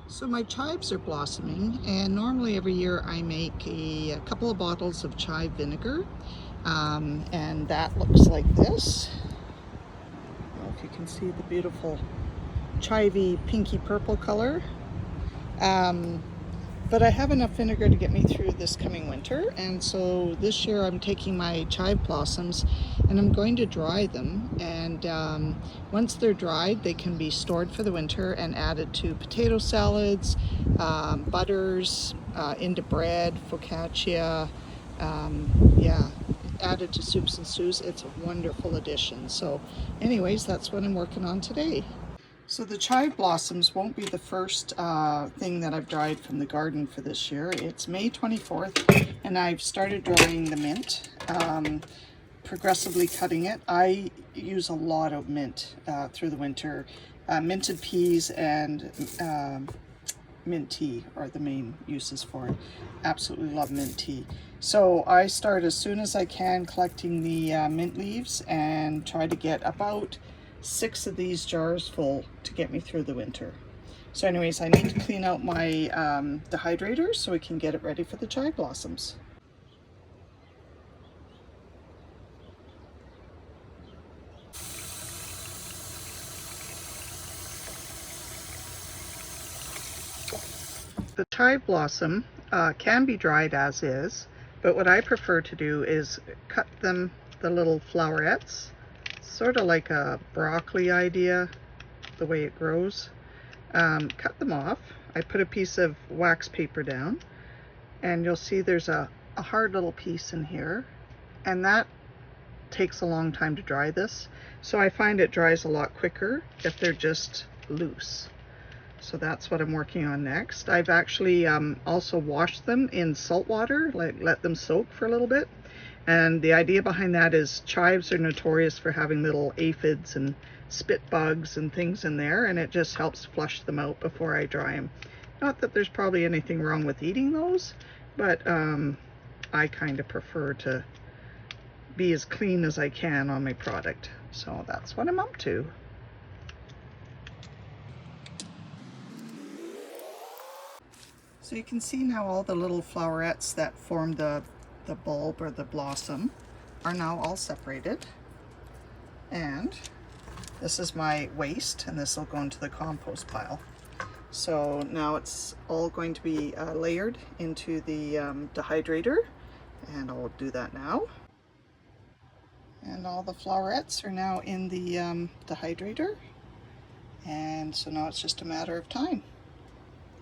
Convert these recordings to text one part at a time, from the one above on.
So my chives are blossoming, and normally every year I make a couple of bottles of chive vinegar, and that looks like this. I don't know if you can see the beautiful chivy pinky purple color. Um, but I have enough vinegar to get me through this coming winter, and so this year I'm taking my chive blossoms and I'm going to dry them, and once they're dried they can be stored for the winter and added to potato salads, butters, into bread, focaccia, yeah, added to soups and stews. It's a wonderful addition. So anyways, that's what I'm working on today. So the chive blossoms won't be the first thing that I've dried from the garden for this year. It's May 24th and I've started drying the mint, progressively cutting it. I use a lot of mint through the winter. Minted peas and mint tea are the main uses for it. Absolutely love mint tea. So I start as soon as I can collecting the mint leaves and try to get about 6 of these jars full to get me through the winter. So anyways, I need to clean out my dehydrator so we can get it ready for the chive blossoms. The chive blossom can be dried as is, but what I prefer to do is cut them, the little flowerets, sort of like a broccoli idea, the way it grows. Cut them off. I put a piece of wax paper down, and you'll see there's a hard little piece in here, and that takes a long time to dry this. So I find it dries a lot quicker if they're just loose. So that's what I'm working on next. I've actually also washed them in salt water, like let them soak for a little bit. And the idea behind that is chives are notorious for having little aphids and spit bugs and things in there, and it just helps flush them out before I dry them. Not that there's probably anything wrong with eating those, but I kind of prefer to be as clean as I can on my product. So that's what I'm up to. So you can see now all the little flowerets that form the bulb or the blossom are now all separated. And this is my waste, and this will go into the compost pile. So now it's all going to be layered into the dehydrator, and I'll do that now. And all the flowerets are now in the dehydrator, and so now it's just a matter of time.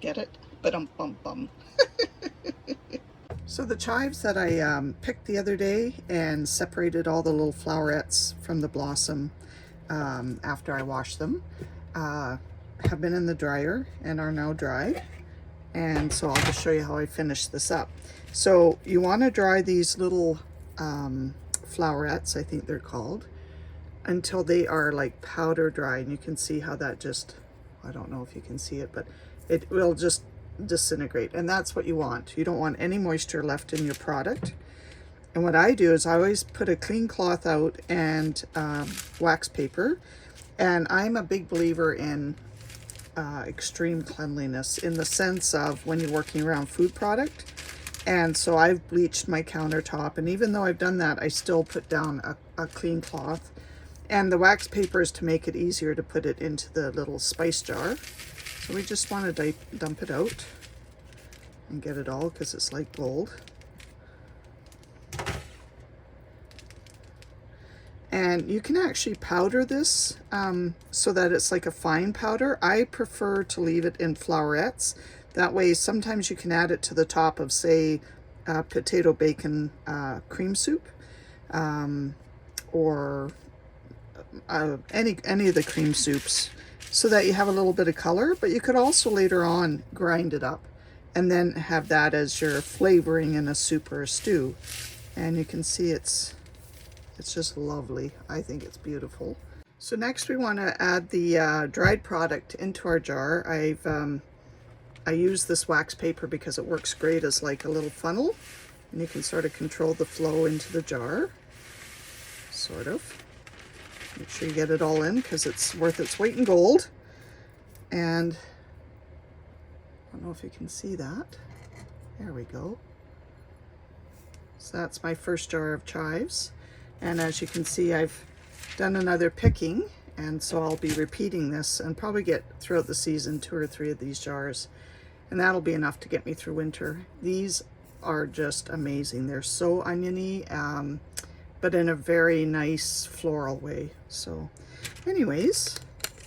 Get it? Ba-dum-bum-bum. So the chives that I picked the other day and separated all the little flowerets from the blossom after I washed them have been in the dryer and are now dry. And so I'll just show you how I finish this up. So you want to dry these little flowerets, I think they're called, until they are like powder dry. And you can see how that just, I don't know if you can see it, but it will just disintegrate, and that's what you want. You don't want any moisture left in your product. And what I do is I always put a clean cloth out and wax paper, and I'm a big believer in extreme cleanliness in the sense of when you're working around food product. And so I've bleached my countertop, and even though I've done that, I still put down a clean cloth, and the wax paper is to make it easier to put it into the little spice jar. So we just want to dump it out and get it all, because it's like gold. And you can actually powder this so that it's like a fine powder. I prefer to leave it in flowerets. That way sometimes you can add it to the top of, say, potato bacon cream soup, or any of the cream soups, so that you have a little bit of color. But you could also later on grind it up and then have that as your flavoring in a soup or a stew. And you can see it's just lovely. I think it's beautiful. So next we want to add the dried product into our jar. I use this wax paper because it works great as like a little funnel, and you can sort of control the flow into the jar, sort of. Make sure you get it all in because it's worth its weight in gold. And don't know if you can see that. There we go. So that's my first jar of chives. And as you can see, I've done another picking, and so I'll be repeating this and probably get throughout the season 2 or 3 of these jars. And that'll be enough to get me through winter. These are just amazing. They're so oniony, but in a very nice floral way. So anyways,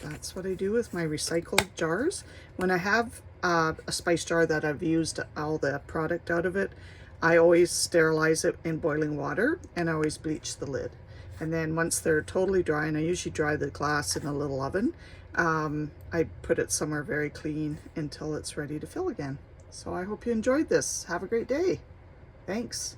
that's what I do with my recycled jars. When I have a spice jar that I've used all the product out of it, I always sterilize it in boiling water, and I always bleach the lid. And then once they're totally dry, and I usually dry the glass in a little oven, I put it somewhere very clean until it's ready to fill again. So I hope you enjoyed this. Have a great day. Thanks.